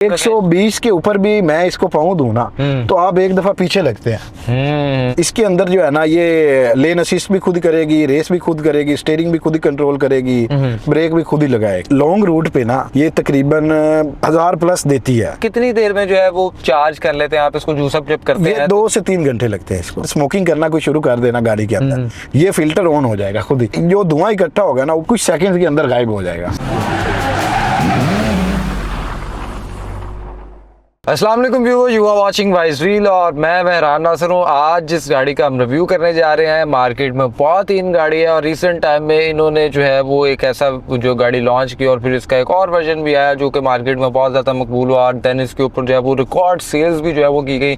120 के ऊपर भी मैं इसको पाऊँ दूं ना तो आप एक दफा पीछे लगते हैं। इसके अंदर जो है ना ये लेन असिस्ट भी खुद करेगी, रेस भी खुद करेगी, स्टीयरिंग भी खुद ही कंट्रोल करेगी, ब्रेक भी खुद ही लगाएगी। लॉन्ग रूट पे ना ये तकरीबन 1000 प्लस देती है। कितनी देर में जो है वो चार्ज कर लेते हैं आप इसको, जूस अप जब करते हैं? 2 से 3 घंटे लगते हैं इसको। स्मोकिंग करना कोई शुरू कर देना गाड़ी के अंदर, ये फिल्टर ऑन हो जाएगा खुद ही। जो धुआं इकट्ठा होगा ना वो कुछ सेकंड के अंदर गायब हो जाएगा। अस्सलाम वालेकुम viewers, you are watching Wise Reel और मैं मेहरान नासिर हूँ। आज जिस गाड़ी का हम रिव्यू करने जा रहे हैं, मार्केट में बहुत इन गाड़ी है और रिसेंट टाइम में इन्होंने जो है वो एक ऐसा जो गाड़ी लॉन्च की और फिर इसका एक और वर्जन भी आया जो कि मार्केट में बहुत ज़्यादा मकबूल हुआ और देन इसके ऊपर जो है वो रिकॉर्ड सेल्स भी जो है वो की गई।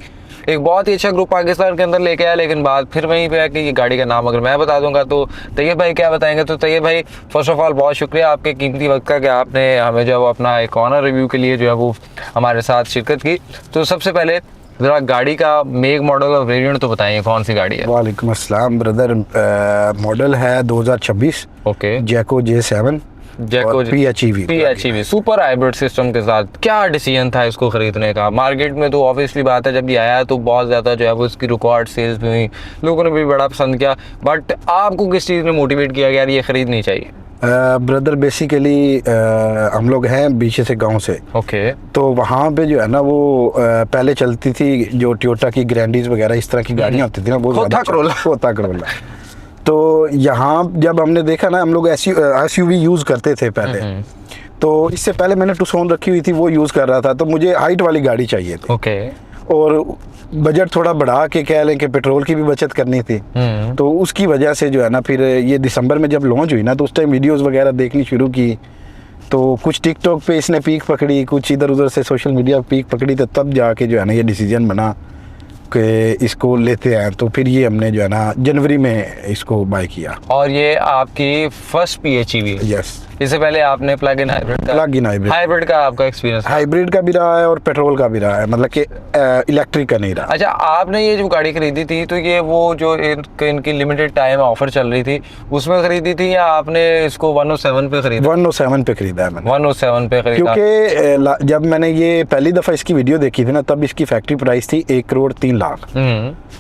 एक बहुत ही अच्छा ग्रुप पाकिस्तान के अंदर लेके आया, लेकिन बात फिर वहीं पे है कि ये गाड़ी का नाम अगर मैं बता दूंगा तो तैयब भाई क्या बताएंगे। तो तैयब भाई फर्स्ट ऑफ ऑल बहुत शुक्रिया आपके कीमती वक्त का कि आपने हमें जो है वो अपना एक ऑनर रिव्यू के लिए जो है वो हमारे साथ शिरकत की। तो सबसे पहले जरा गाड़ी का मेक मॉडल और वेरिएंट तो बताइए, कौन सी गाड़ी है? वालेकुम अस्सलाम ब्रदर। मॉडल है 2026। Okay, Jaecoo J7 PHEV super hybrid system के साथ। क्या डिसीजन था इसको खरीदने का? मार्केट में तो ऑब्वियसली बात है जब ये आया तो बहुत ज़्यादा जो है वो इसकी रिकॉर्ड सेल्स भी हुई, लोगों ने भी बड़ा पसंद किया, बट आपको किस चीज़ ने मोटिवेट किया कि यार ये खरीदनी चाहिए? ब्रदर बेसिकली हम लोग हैं पीछे से गांव से। ओके, तो वहाँ पे जो है ना वो पहले चलती थी जो टोयोटा की ग्रैंडीज वगैरह इस तरह की गाड़ियाँ होती थी ना, वो होता करोला। तो यहाँ जब हमने देखा ना, हम लोग SUV यूज़ करते थे पहले, तो इससे पहले मैंने टुक्सॉन रखी हुई थी वो यूज़ कर रहा था। तो मुझे हाइट वाली गाड़ी चाहिए थी। ओके, और बजट थोड़ा बढ़ा के कह लें कि पेट्रोल की भी बचत करनी थी। तो उसकी वजह से जो है ना फिर ये दिसंबर में जब लॉन्च हुई ना तो उस टाइम वीडियोस वगैरह देखनी शुरू की, तो कुछ टिकटॉक पे इसने पीक पकड़ी, कुछ इधर उधर से सोशल मीडिया पे पीक पकड़ी, तो तब जाके जो है ना ये डिसीजन बना कि इसको लेते हैं। तो फिर ये हमने जो है ना जनवरी में इसको बाय किया। और ये आपकी फर्स्ट PHEV है? यस। इससे पहले आपने प्लग इन हाइब्रिड का आपका एक्सपीरियंस? हाइब्रिड का भी रहा है और पेट्रोल का भी रहा है, मतलब कि इलेक्ट्रिक का नहीं रहा। अच्छा, आपने ये जो गाड़ी खरीदी थी तो ये वो जो इनकी लिमिटेड टाइम ऑफर चल रही थी उसमें खरीदी थी या आपने इसको 107 पे खरीदा? 107 पे खरीदा है मैंने। 107 पे खरीदा क्योंकि जब मैंने ये पहली दफा इसकी वीडियो देखी थी ना तब इसकी फैक्ट्री प्राइस थी 1 करोड़ 3 लाख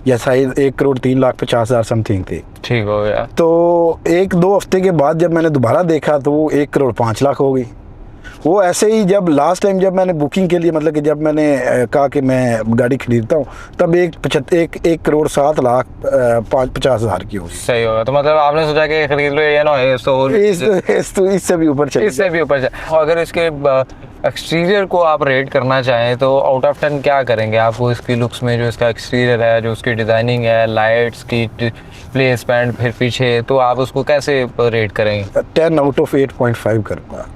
या शायद 1 करोड़ 3 लाख 50,000 समथिंग थी। ठीक हो गया। तो 1-2 हफ्ते के बाद जब मैंने दोबारा देखा तो वो 1 करोड़ 5 लाख हो गई। वो ऐसे ही जब लास्ट टाइम जब मैंने बुकिंग के लिए, मतलब कि जब मैंने कहा कि मैं गाड़ी खरीदता हूँ तब 1 करोड़ 7 लाख 50,000 की होगी। सही होगा। तो मतलब आपने सोचा कि खरीद लो ये ना इससे भी ऊपर चले, इससे भी ऊपर चले। अगर इसके एक्सटीरियर को आप रेट करना चाहें तो आउट ऑफ 10 क्या करेंगे? आपको इसकी लुक्स में जो इसका एक्सटीरियर है, जो उसकी डिज़ाइनिंग है, लाइट्स की प्लेस बैंड, फिर पीछे, तो आप उसको कैसे रेट करेंगे? 10 आउट ऑफ 8.5 करूँगा।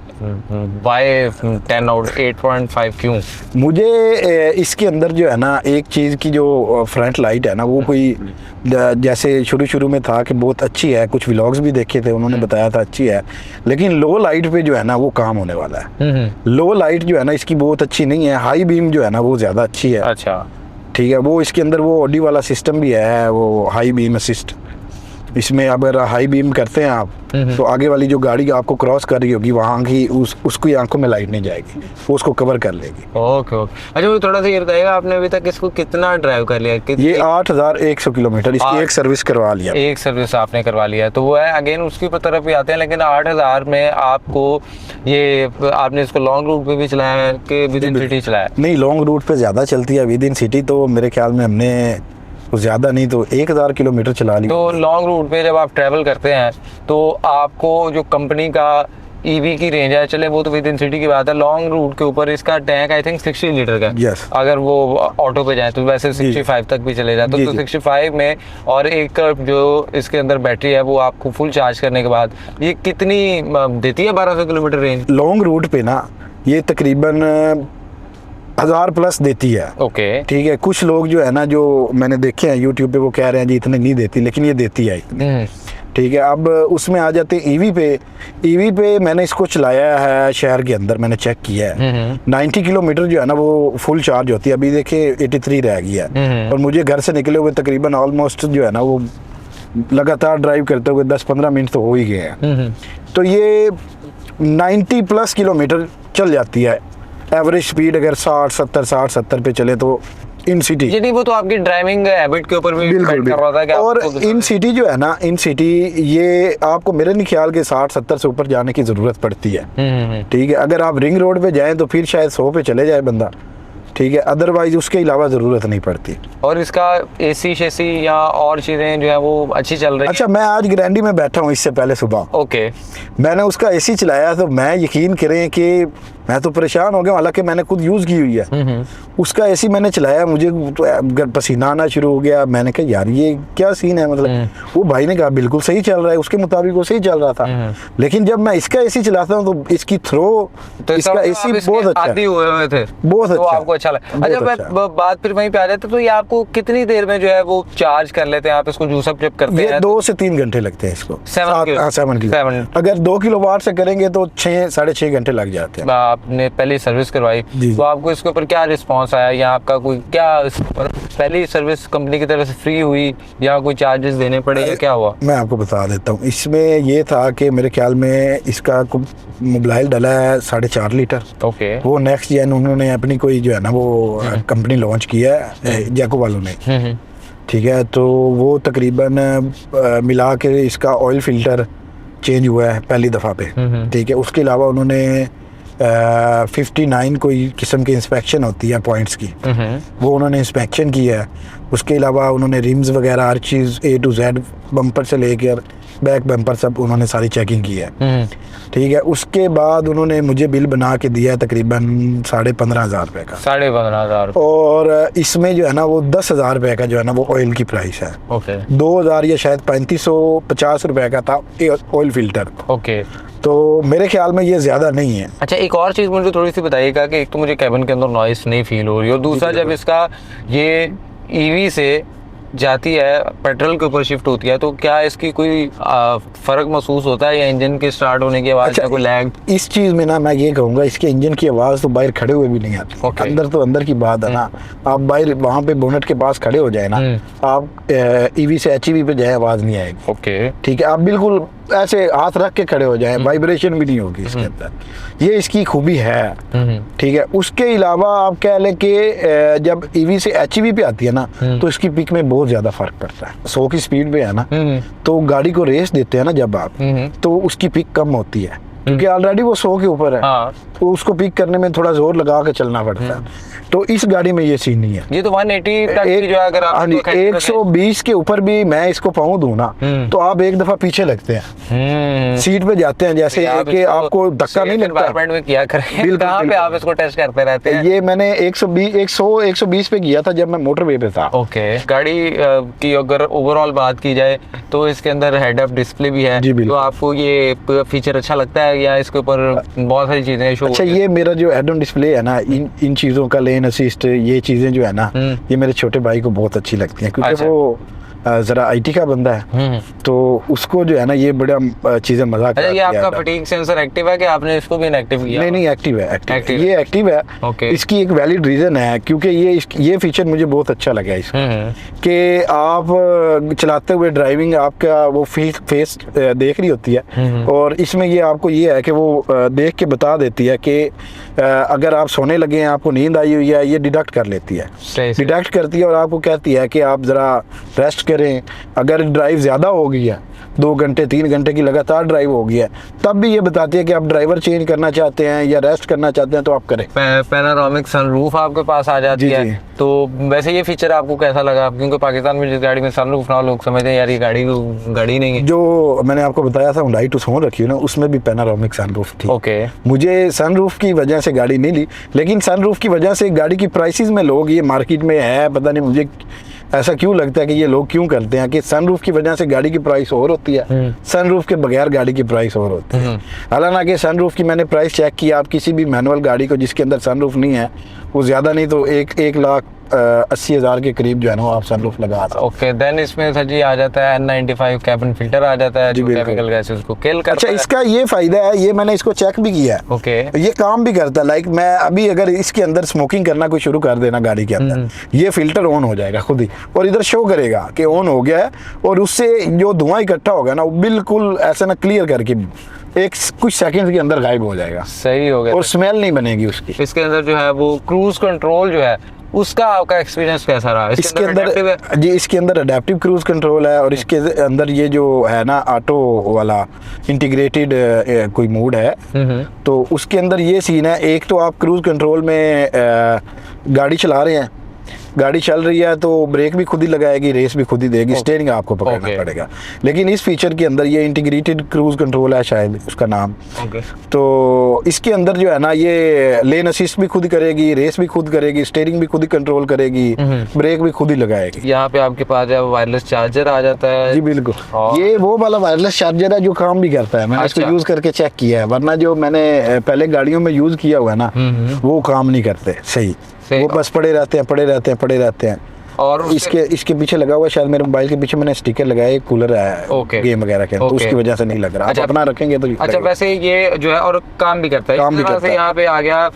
बाय 10 आउट 8.5 क्यों? मुझे इसके अंदर जो है ना एक चीज़ की जो फ्रंट लाइट है ना वो कोई जैसे शुरू में था कि बहुत अच्छी है, कुछ व्लॉग्स भी देखे थे उन्होंने बताया था अच्छी है, लेकिन लो लाइट पे जो है ना वो काम होने वाला है। लो लाइट जो है ना इसकी बहुत अच्छी नहीं है, हाई बीम जो है ना वो ज़्यादा अच्छी है। अच्छा, ठीक है। वो इसके अंदर वो ऑडी वाला सिस्टम भी है, वो हाई बीम असिस्ट। इसमें अगर हाई बीम करते हैं आप तो आगे वाली जो गाड़ी आपको क्रॉस कर रही होगी वहाँ की उसकी आंखों में लाइट नहीं जाएगी, वो उसको कवर कर लेगी। Okay okay. अच्छा, वो थोड़ा सा ये बताइएगा, आपने अभी तक इसको कितना ड्राइव कर लिया? ये 8,100 किलोमीटर इसकी एक सर्विस करवा लिया। एक सर्विस आपने करवा लिया, तो वो है अगेन उसके ऊपर तरफ भी आते हैं, लेकिन 8,000 में आपको ये आपने इसको लॉन्ग रूट पे भी चलाया है कि विद इन सिटी चलाया? नहीं, लॉन्ग रूट पे ज़्यादा चलती है, विद इन सिटी तो मेरे ख्याल में हमने ज़्यादा नहीं तो 1,000 किलोमीटर चला ली। तो लॉन्ग रूट पे जब आप ट्रैवल करते हैं तो आपको जो कंपनी का EV की रेंज है, चले वो तो विद इन सिटी की बात है, लॉन्ग रूट के ऊपर इसका टैंक आई थिंक 60 लीटर का। yes. अगर वो ऑटो पे जाए तो वैसे 65 तक भी चले जाए तो 65 में, और एक जो इसके अंदर बैटरी है वो आपको फुल चार्ज करने के बाद ये कितनी देती है? 1200 किलोमीटर रेंज लॉन्ग रूट पे ना ये तकरीबन 1000 प्लस देती है। ओके, ठीक है। कुछ लोग जो है ना जो मैंने देखे हैं यूट्यूब पे वो कह रहे हैं जी इतने नहीं देती, लेकिन ये देती है इतनी। ठीक है। अब उसमें आ जाते हैं EV पे। EV पे मैंने इसको चलाया है शहर के अंदर, मैंने चेक किया है 90 किलोमीटर जो है ना वो फुल चार्ज होती है। अभी देखिए 83 रह गई है और मुझे घर से निकले हुए तकरीबन ऑलमोस्ट जो है ना वो लगातार ड्राइव करते हुए 10-15 मिनट तो हो ही गए हैं। तो ये 90 प्लस किलोमीटर चल जाती है एवरेज स्पीड अगर 60-70 पे चले तो इन सिटी जी नहीं, वो तो आपकी ड्राइविंग हैबिट के ऊपर भी बिल्कुल डिपेंड कर रहा था कि और आपको इन सिटी जो है ना, इन सिटी ये आपको मेरे नहीं ख्याल के 60-70 से ऊपर जाने की ज़रूरत पड़ती है। ठीक है, अगर आप रिंग रोड पे जाएं तो फिर शायद 100 पे चले जाए बंदा, ठीक है, अदरवाइज उसके अलावा ज़रूरत नहीं पड़ती। और इसका एसी शेसी या और चीज़ें जो है वो अच्छी चल रही अच्छा, मैं आज ग्रैंडी में बैठा हूँ, इससे पहले सुबह ओके मैंने उसका एसी चलाया तो मैं यकीन करें कि मैं तो परेशान हो गया, हालांकि मैंने खुद यूज़ की हुई है। उसका एसी मैंने चलाया, मुझे तो पसीना आना शुरू हो गया। मैंने कहा यार ये क्या सीन है, मतलब वो भाई ने कहा बिल्कुल सही चल रहा है, उसके मुताबिक वो सही चल रहा था। लेकिन जब मैं इसका एसी चलाता हूँ तो इसकी थ्रो, तो इसका एसी बहुत अच्छा आदी हुए थे, बहुत तो अच्छा, आपको अच्छा लगा। बहुत अच्छा, मैं अच्छा। बात फिर वहीं पे आ जाते, तो ये आपको कितनी देर में जो है वो चार्ज कर लेते हैं आप इसको, जूस अप जब करते ये हैं? 2 से 3 घंटे लगते हैं इसको। 7 किलो। 7 किलो। अगर 2 किलोवाट से करेंगे तो 6-6.5 घंटे लग जाते हैं। आपने पहली सर्विस करवाई जी। तो आपको इसके ऊपर क्या रिस्पांस आया, या आपका कोई क्या पहली सर्विस कंपनी की तरफ से फ्री हुई या कोई चार्जेस देने पड़े या क्या हुआ? मैं आपको बता देता हूँ, इसमें ये था कि मेरे ख्याल में इसका मोबाइल डाला है 4.5 लीटर। ओके। वो नेक्स्ट जेन उन्होंने अपनी कोई जो है ना वो कंपनी लॉन्च किया है जैको वालों ने। ठीक है, तो वो तकरीबन मिला के इसका ऑयल फिल्टर चेंज हुआ है पहली दफ़ा पे। ठीक है, उसके अलावा उन्होंने 59 कोई किस्म की इंस्पेक्शन होती है पॉइंट्स की, वो उन्होंने इंस्पेक्शन की है। उसके अलावा उन्होंने रिम्स वगैरह हर चीज़ A to Z, बम्पर से लेकर बैक बम्पर सब उन्होंने सारी चेकिंग की है। ठीक है, उसके बाद उन्होंने मुझे बिल बना के दिया है तकरीबन 15,500 रुपये का। 15,500। और इसमें जो है ना वो 10,000 रुपये का जो है ना वो ऑयल की प्राइस है। ओके। 2,000 या शायद 3550 रुपये का था ऑयल फिल्टर। ओके, तो मेरे ख्याल में ये ज़्यादा नहीं है। अच्छा, एक और चीज़ मुझे थोड़ी सी बताइएगा कि एक तो मुझे कैबिन के अंदर नॉइस नहीं फील हो रही, और दूसरा जब इसका ये ईवी से जाती है पेट्रोल के ऊपर शिफ्ट होती है तो क्या इसकी कोई फर्क महसूस होता है, या इंजन के स्टार्ट होने की आवाज़ अच्छा, कोई लैग? इस चीज़ में ना मैं ये कहूँगा, इसके इंजन की आवाज़ तो बाहर खड़े हुए भी नहीं आती। Okay. अंदर तो अंदर की बात है ना, आप बाहर वहाँ पे बोनट के पास खड़े हो जाए ना, आप ईवी से HEV पे जाए आवाज़ नहीं आएगी। ओके। ठीक है, आप बिल्कुल ऐसे हाथ रख के खड़े हो जाएं, वाइब्रेशन भी नहीं होगी इसके अंदर। ये इसकी खूबी है। ठीक है, उसके अलावा आप कह लें कि जब ईवी से HEV पे आती है ना तो इसकी पिक में बहुत ज़्यादा फर्क पड़ता है। 100 की स्पीड पे है ना, तो गाड़ी को रेस देते हैं ना जब आप, तो उसकी पिक कम होती है क्योंकि ऑलरेडी वो 100 के ऊपर है। हाँ। तो उसको पिक करने में थोड़ा जोर लगा के चलना पड़ता है। तो इस गाड़ी में ये सीन नहीं है। ये तो 180 तक की जो है, अगर आप 120 के ऊपर भी मैं इसको पाऊँ दूं ना तो आप एक दफा पीछे लगते हैं, सीट पे जाते हैं, जैसे कि आपको धक्का नहीं लगता। एनवायरनमेंट में किया करें, कहाँ पे आप इसको टेस्ट करते रहते हैं? ये मैंने 120 पे किया था जब मैं मोटरवे पे था। ओके। गाड़ी की अगर ओवरऑल बात की जाए तो इसके अंदर हेड अप डिस्प्ले भी है, तो आपको ये फीचर अच्छा लगता है या इसके ऊपर बहुत सारी चीजें शो? अच्छा, ये मेरा जो हेड अप डिस्प्ले है ना, इन चीजों का लेन असिस्ट, ये चीजें जो है ना, ये मेरे छोटे भाई को बहुत अच्छी लगती हैं क्योंकि वो जरा IT का बंदा है, तो उसको जो है ना ये बड़ा चीजें मजा करती है। ये आपका फटीग सेंसर एक्टिव है कि आपने इसको भी इनएक्टिव किया? नहीं, एक्टिव है, एक्टिव। ये एक्टिव है। Okay. इसकी एक वैलिड रीजन है क्योंकि ये फीचर मुझे बहुत अच्छा लगा इसका, कि आप चलाते हुए ड्राइविंग आपका वो फेस देख रही होती है, और इसमें ये आपको ये है कि वो देख के बता देती है कि अगर आप सोने लगे हैं, आपको नींद आई हुई है, ये डिडक्ट कर लेती है, डिडक्ट करती है और आपको कहती है कि आप ज़रा रेस्ट करें। अगर ड्राइव ज़्यादा हो गई है, 2 घंटे 3 घंटे की लगातार ड्राइव हो गई है, तब भी ये बताती है कि आप ड्राइवर चेंज करना चाहते हैं या रेस्ट करना चाहते हैं तो आप करें। पैनोरामिक सनरूफ आपके पास आ जाती है। तो वैसे ये फीचर आपको कैसा लगा? क्योंकि पाकिस्तान में जिस गाड़ी में सनरूफ ना, लोग समझते हैं यार ये गाड़ी नहीं है। जो मैंने आपको बताया था Hyundai Tucson रखी है ना, उसमें भी पैनोरामिक सनरूफ थी। ओके। मुझे सनरूफ की वजह से गाड़ी नहीं ली, लेकिन सनरूफ की वजह से गाड़ी की प्राइसेस में लोग, ये मार्केट में है, पता नहीं मुझे ऐसा क्यों लगता है कि ये लोग क्यों करते हैं कि सनरूफ की वजह से गाड़ी की प्राइस और होती है, सनरूफ के बगैर गाड़ी की प्राइस और होती है। हालांकि सनरूफ की मैंने प्राइस चेक किया, आप किसी भी मैनुअल गाड़ी को जिसके अंदर सनरूफ नहीं है, वो ज़्यादा नहीं तो 1,00,000 80,000 के करीब जो है ना वो आप सनरूफ लगा सकते हैं। ओके, देन इसमें सर जी आ जाता है N95 कैबिन फिल्टर आ जाता है, जो बिल्कुल। केमिकल गैसेस को किल करता अच्छा, है। इसका ये फायदा है, ये मैंने इसको चेक भी किया है, ओके, ये काम भी करता है। लाइक मैं अभी अगर इसके अंदर स्मोकिंग करना कोई शुरू कर देना गाड़ी के अंदर, ये फिल्टर ऑन हो जाएगा खुद ही और इधर शो करेगा कि ऑन हो गया है, और उससे जो धुआं इकट्ठा होगा ना वो बिल्कुल ऐसा ना क्लियर करके एक कुछ सेकंड के अंदर गायब हो जाएगा सही हो गया। और स्मेल नहीं बनेगी उसकी। इसके अंदर जो है वो क्रूज कंट्रोल जो है उसका आपका एक्सपीरियंस कैसा रहा? इसके अंदर adaptive है? जी, इसके अंदर अडेप्टिव क्रूज कंट्रोल है, और इसके अंदर ये जो है ना ऑटो वाला इंटीग्रेटेड कोई मोड है, तो उसके अंदर ये सीन है, एक तो आप क्रूज कंट्रोल में गाड़ी चला रहे हैं, गाड़ी चल रही है तो ब्रेक भी खुद ही लगाएगी, रेस भी खुद ही देगी, स्टीयरिंग आपको पकड़ना पड़ेगा। लेकिन इस फीचर के अंदर ये इंटीग्रेटेड क्रूज कंट्रोल है शायद उसका नाम, तो इसके अंदर जो है ना ये लेन असिस्ट भी खुद ही करेगी, रेस भी खुद करेगी, स्टीयरिंग भी खुद ही कंट्रोल करेगी, ब्रेक भी खुद ही लगाएगी। यहाँ पे आपके पास जो वायरलेस चार्जर आ जाता है। जी बिल्कुल, ये वो वाला वायरलेस चार्जर है जो काम भी करता है। मैंने इसको यूज करके चेक किया है, वरना जो मैंने पहले गाड़ियों में यूज किया हुआ है ना वो काम नहीं करते सही, वो बस पड़े रहते हैं। और इसके पीछे लगा हुआ, शायद मेरे मोबाइल के पीछे मैंने स्टिकर लगाया, एक कूलर है गेम वगैरह के, तो उसकी वजह से नहीं लग रहा। अच्छा, अपना रखेंगे तो अच्छा, वैसे ये जो है और काम भी करता है, काम भी करता है। यहाँ पे आ गया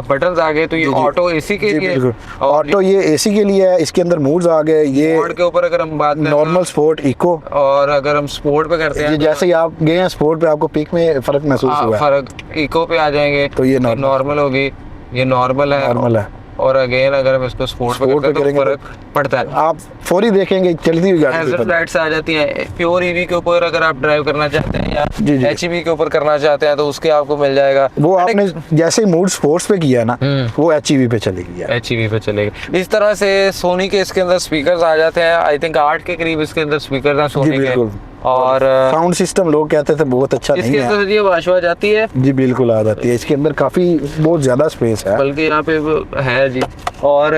बटन्स आ गए, तो ये ऑटो एसी के लिए, ऑटो ये एसी के लिए है। इसके अंदर मूड्स आ गए, ये मोड के ऊपर अगर हम बात करें, नॉर्मल, स्पोर्ट, इको, और अगर हम स्पोर्ट पे करते हैं, जैसे ही आप गए हैं स्पोर्ट पे आपको पीक में फर्क महसूस हुआ, फर्क इको पे आ जाएंगे तो ये नॉर्मल होगी, ये नॉर्मल है। और अगेन अगर हम इसको स्पोर्ट पे करेंगे तो फर्क पड़ता है, आप फौरी देखेंगे चलती हुई गाड़ी लाइट्स आ जाती हैं। प्योर ईवी के ऊपर अगर आप ड्राइव करना चाहते हैं या एचईवी के ऊपर करना चाहते हैं तो उसके आपको मिल जाएगा। वो आपने जैसे मूड स्पोर्ट्स पे किया ना वो एचईवी पे चलेगी, एचईवी पे चलेगी। इस तरह से सोनी के इसके अंदर स्पीकर्स आ जाते हैं, आई थिंक 8 के करीब इसके अंदर स्पीकर हैं सोनी के, और साउंड सिस्टम लोग कहते थे बहुत अच्छा नहीं है, इसके अंदर ये वाशवा जाती है जी, बिल्कुल आ जाती है। इसके अंदर काफी बहुत ज्यादा स्पेस है, बल्कि यहाँ पे है जी, और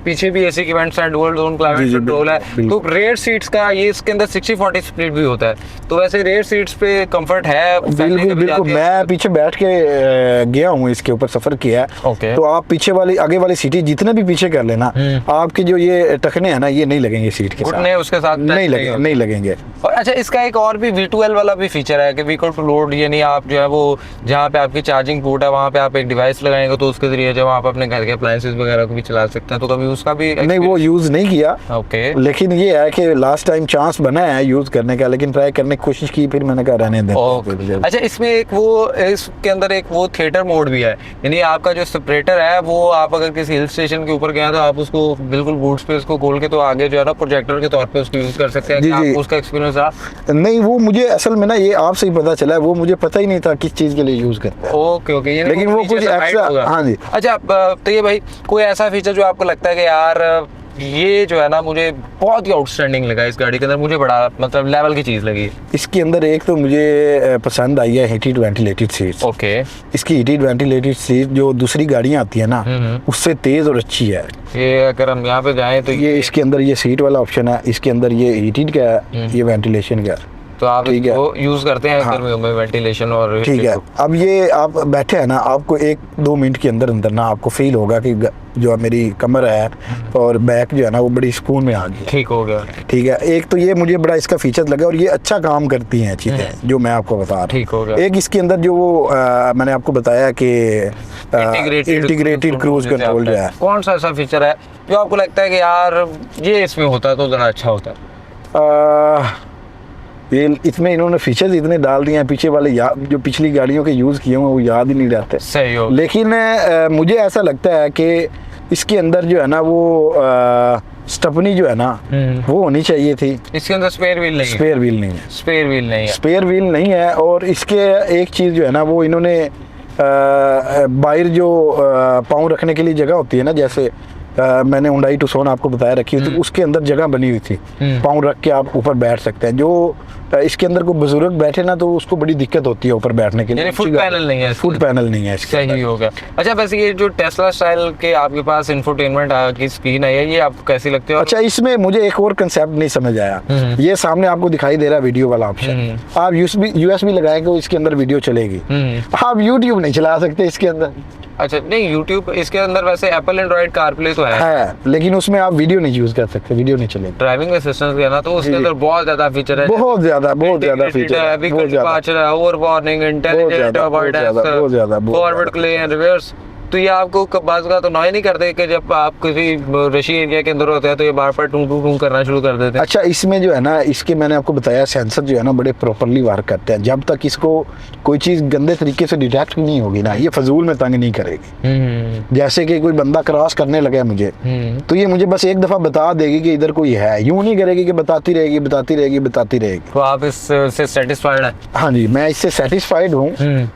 पीछे भी एसी की वेंट्स हैं, डुअल जोन क्लाइमेट कंट्रोल है। तो रेयर सीट्स का ये इसके अंदर 60-40 स्प्लिट भी होता है, तो वैसे रेयर सीट्स पे कंफर्ट है? बिल्कुल, मैं पीछे बैठ के गया हूँ, इसके ऊपर सफर किया है। तो आप पीछे वाली आगे वाली सीटें जितने भी पीछे कर लेना, आपके जो ये टखने हैं ना ये नहीं लगेंगे सीट के साथ, उसके साथ नहीं लगेंगे। और अच्छा, इसका एक और भी V2L वाला भी फीचर है कि व्हीकल टू लोड, यानी आप जो है वो जहाँ पे आपकी चार्जिंग पोर्ट है वहाँ पे आप एक डिवाइस लगाएंगे तो उसके जरिए जब आप अपने घर के अप्लायंसेस वगैरह को भी चला सकते हैं। तो कभी उसका भी नहीं, वो यूज नहीं किया। ओके, लेकिन ये है कि लास्ट टाइम चांस बना है यूज करने का, लेकिन ट्राई करने की कोशिश की, फिर मैंने कहा रहने दे। अच्छा, इसमें एक वो इसके अंदर एक वो थिएटर मोड भी है, यानी आपका जो सेपरेटर है वो आप अगर किसी हिल स्टेशन के ऊपर गए तो आप उसको बिल्कुल बूट स्पेस को खोल के तो आगे जो है ना प्रोजेक्टर के तौर पे उसको यूज कर सकते हैं। आप उसका एक्सपीरियंस रहा? नहीं, वो मुझे असल में ना ये आपसे ही पता चला है, वो मुझे पता ही नहीं था किस चीज के लिए यूज करते हैं। ओके, लेकिन वो कुछ एक्स्ट्रा, हाँ जी। अच्छा, तो ये भाई कोई ऐसा फीचर जो आपको लगता है कि यार ये जो है ना मुझे बहुत ही आउटस्टैंडिंग लगा इस गाड़ी के अंदर, मुझे बड़ा मतलब लेवल की चीज लगी इसके अंदर? एक तो मुझे पसंद आई है हीटेड वेंटिलेटेड सीट्स। ओके, इसकी हीटेड वेंटिलेटेड सीट जो दूसरी गाड़ियां आती है ना उससे तेज और अच्छी है। ये अगर हम यहाँ पे जाएं तो ये इसके अंदर ये सीट वाला ऑप्शन है, इसके अंदर ये हीटेड का है, ये वेंटिलेशन का, तो आप इसको यूज करते हैं गर्मियों में वेंटिलेशन और ठीक है। अब ये आप बैठे हैं ना, आपको 1-2 मिनट के अंदर अंदर ना आपको फील होगा कि जो मेरी कमर है और बैक जो है ना वो बड़ी सुकून में आ गई, ठीक हो गया। ठीक है, एक तो ये मुझे बड़ा इसका फीचर लगा, और ये अच्छा काम करती हैं चीजें जो मैं आपको बता रहा हूँ, ठीक हो गया। एक इसके अंदर जो वो मैंने आपको बताया कि इंटीग्रेटेड क्रूज कंट्रोल जो है, कौन सा ऐसा फीचर है जो आपको लगता है कि यार ये इसमें होता तो जरा अच्छा होता? ये इसमें इन्होंने फीचर्स इतने डाल दिए हैं, पीछे वाले जो पिछली गाड़ियों के यूज़ किए हुए वो याद ही नहीं रहते। सही हो। लेकिन मुझे ऐसा लगता है कि इसके अंदर जो है ना वो स्टपनी जो है ना वो होनी चाहिए थी। इसके अंदर स्पेयर व्हील नहीं है? स्पेयर व्हील नहीं है, स्पेयर व्हील नहीं है। और इसके एक चीज़ जो है ना वो इन्होंने बाहर जो पाँव रखने के लिए जगह होती है ना, जैसे मैंने हुंडई टुक्सन आपको बताया रखी थी, उसके अंदर जगह बनी हुई थी, पाँव रख के आप ऊपर बैठ सकते हैं। जो इसके अंदर कोई बुजुर्ग बैठे ना तो उसको बड़ी दिक्कत होती है ऊपर बैठने के लिए। यानी फुट पैनल नहीं है, फुट पैनल नहीं है इसके सही हो गया। अच्छा वैसे ये जो टेस्ला स्टाइल के आपके पास इंफोटेनमेंट की स्क्रीन है ये आपको कैसी लगती है? अच्छा इसमें मुझे एक और कंसेप्ट नहीं समझ आया। ये सामने आपको दिखाई दे रहा है वीडियो वाला ऑप्शन, आप यूएसबी लगाएंगे तो इसके अंदर वीडियो चलेगी, आप यूट्यूब नहीं चला सकते इसके अंदर। अच्छा नहीं, यूट्यूब इसके अंदर वैसे एप्पल एंड्रॉइड कारप्ले तो है, लेकिन उसमें आप वीडियो नहीं यूज कर सकते, वीडियो नहीं चलेगी। ड्राइविंग असिस्टेंस है ना, तो उसके अंदर बहुत ज्यादा फीचर है, बहुत ज्यादा फीचर है, बहुत ज्यादा, over warning, intelligent avoidance, forward claim, reverse. तो ये आपको बाज़ का तो नॉय नहीं करते कि जब आप किसी रशी एरिया के अंदर होते हैं तो ये बार बार टूं टूं टूं करना शुरू कर देते हैं? अच्छा इसमें जो है ना, इसके मैंने आपको बताया सेंसर जो है ना बड़े प्रॉपर्ली वर्क करते हैं। जब तक इसको कोई चीज़ गंदे तरीके से डिटेक्ट नहीं होगी ना, ये फजूल में तंग नहीं करेगी। जैसे कि कोई बंदा क्रॉस करने लगा मुझे, तो ये मुझे बस एक दफ़ा बता देगी कि इधर कोई है, यूँ नहीं करेगी कि बताती रहेगी। तो आप इससे सेटिस्फाइड है? हाँ जी, मैं इससे सेटिस्फाइड हूँ,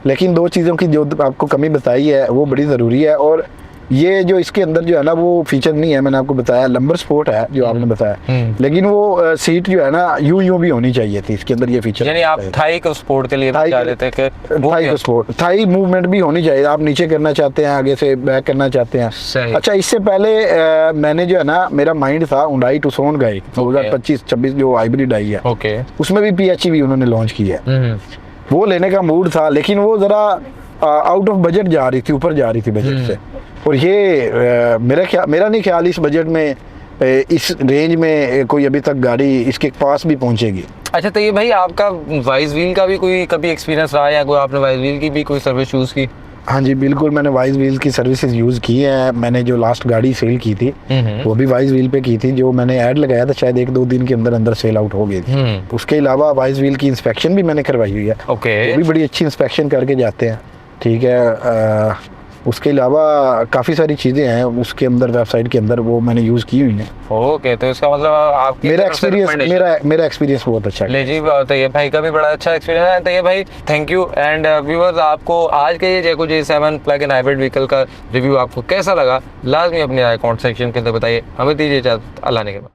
लेकिन दो चीज़ों की जो आपको कमी बताई है वो बड़ी ज़रूरी है। और ये जो इसके अंदर जो है ना वो फीचर नहीं है, मैंने आपको बताया लंबर स्पोर्ट है जो आपने बताया, लेकिन वो सीट जो है ना यूं भी होनी चाहिए थी इसके अंदर, ये फीचर। यानी आप थाई को स्पोर्ट के लिए बता देते कि थाई को स्पोर्ट, थाई मूवमेंट भी होनी चाहिए, आप नीचे करना चाहते हैं, आगे से बैक करना चाहते हैं। अच्छा इससे पहले मैंने जो है ना, मेरा माइंड था हुंडई टुक्सॉन का 2025-26 जो हाइब्रिड आई है, ओके, उसमें भी PHEV उन्होंने लॉन्च की है, वो लेने का मूड था, लेकिन वो जरा आउट ऑफ बजट जा रही थी, ऊपर जा रही थी बजट से। और ये मेरा नहीं ख्याल इस बजट में, इस रेंज में कोई अभी तक गाड़ी इसके पास भी पहुंचेगी। अच्छा तो ये भाई आपका वाइज व्हील का भी कोई कभी एक्सपीरियंस रहा है, या कोई आपने वाइज व्हील की भी कोई सर्विस यूज़ की? हाँ जी बिल्कुल, मैंने वाइज व्हील की सर्विसेज यूज़ की है। मैंने जो लास्ट गाड़ी सेल की थी वो भी वाइज व्हील पे की थी, जो मैंने ऐड लगाया था शायद 1-2 दिन के अंदर सेल आउट हो गई थी। उसके अलावा वाइज व्हील की इंस्पेक्शन भी मैंने करवाई हुई है, वो भी बड़ी अच्छी इंस्पेक्शन करके जाते हैं, ठीक है। उसके अलावा काफ़ी सारी चीज़ें हैं उसके अंदर, वेबसाइट के अंदर, वो मैंने यूज़ की हुई हैं। ओके, तो इसका मतलब आपकी मेरा एक्सपीरियंस बहुत अच्छा है। ले जी, तैयब भाई का भी बड़ा अच्छा एक्सपीरियंस है। तैयब भाई थैंक यू। एंड व्यूअर्स, आपको आज के ये जैको J7 plug in hybrid vehicle का रिव्यू आपको कैसा लगा, लाजमी अपने कमेंट सेक्शन के अंदर बताइए। हमें दीजिए इजाज़त, अल्लाह ने के बाद।